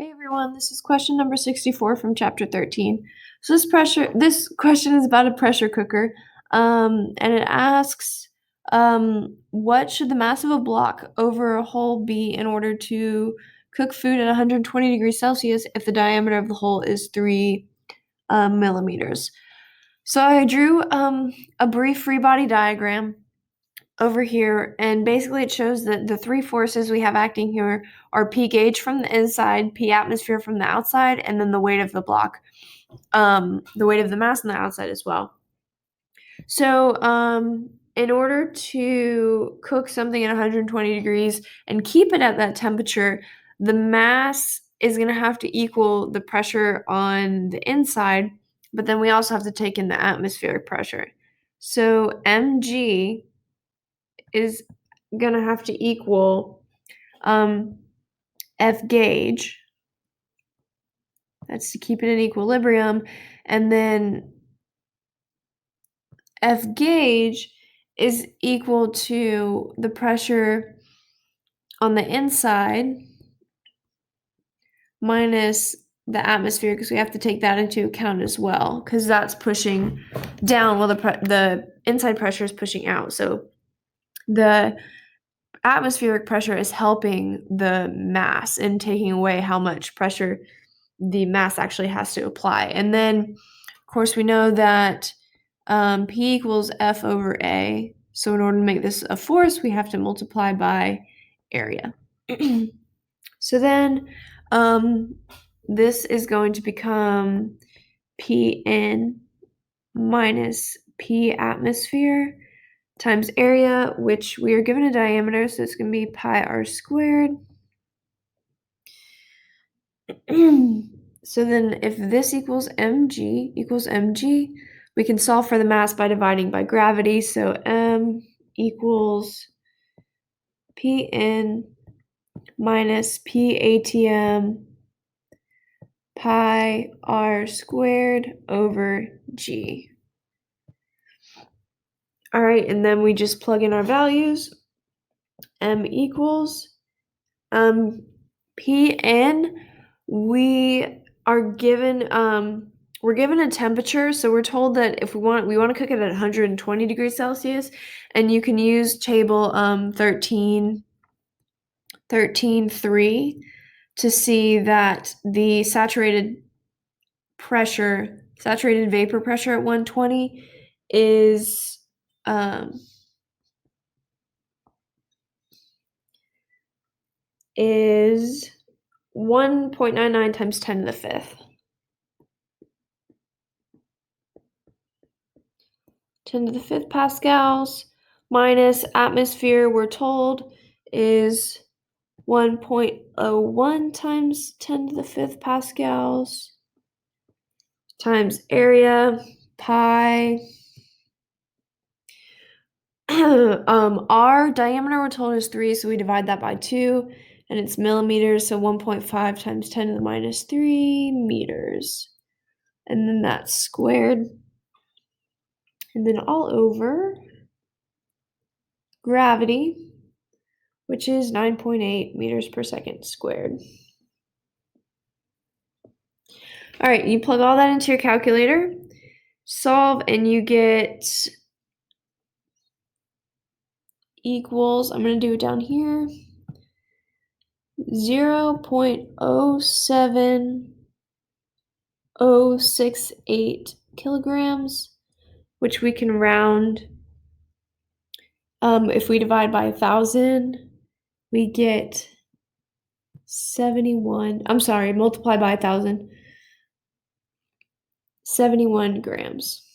Hey everyone, this is question number 64 from chapter 13. So this question is about a pressure cooker, and it asks, what should the mass of a block over a hole be in order to cook food at 120 degrees Celsius if the diameter of the hole is 3 millimeters? So I drew a brief free body diagram over here, and basically it shows that the three forces we have acting here are P gauge from the inside, P atmosphere from the outside, and then the weight of the block, the weight of the mass on the outside as well. So in order to cook something at 120 degrees and keep it at that temperature, the mass is going to have to equal the pressure on the inside, but then we also have to take in the atmospheric pressure. So mg is going to have to equal F gauge. That's to keep it in equilibrium. And then F gauge is equal to the pressure on the inside minus the atmosphere, because we have to take that into account as well, because that's pushing down while the inside pressure is pushing out. So the atmospheric pressure is helping the mass and taking away how much pressure the mass actually has to apply. And then, of course, we know that P equals F over A. So in order to make this a force, we have to multiply by area. So then this is going to become Pn minus P atmosphere times area, which we are given a diameter, so it's going to be pi r squared. So then if this equals mg, we can solve for the mass by dividing by gravity. So m equals Pn minus P atm pi r squared over g. All right, and then we just plug in our values. M equals Pn, we're given a temperature, so we're told that if we want to cook it at 120 degrees Celsius, and you can use table 13.3 to see that the saturated vapor pressure at 120 is 1.99 times 10 to the fifth. 10 to the fifth pascals minus atmosphere, we're told, is 1.01 times 10 to the fifth pascals times area, pi. Our diameter, we're told, is 3, so we divide that by 2, and it's millimeters, so 1.5 times 10 to the minus 3 meters. And then that's squared. And then all over gravity, which is 9.8 meters per second squared. All right, you plug all that into your calculator, solve, and you get equals, I'm going to do it down here, 0.07068 kilograms, which we can round. If we divide by 1,000, we get 71, multiply by 1,000, 71 grams.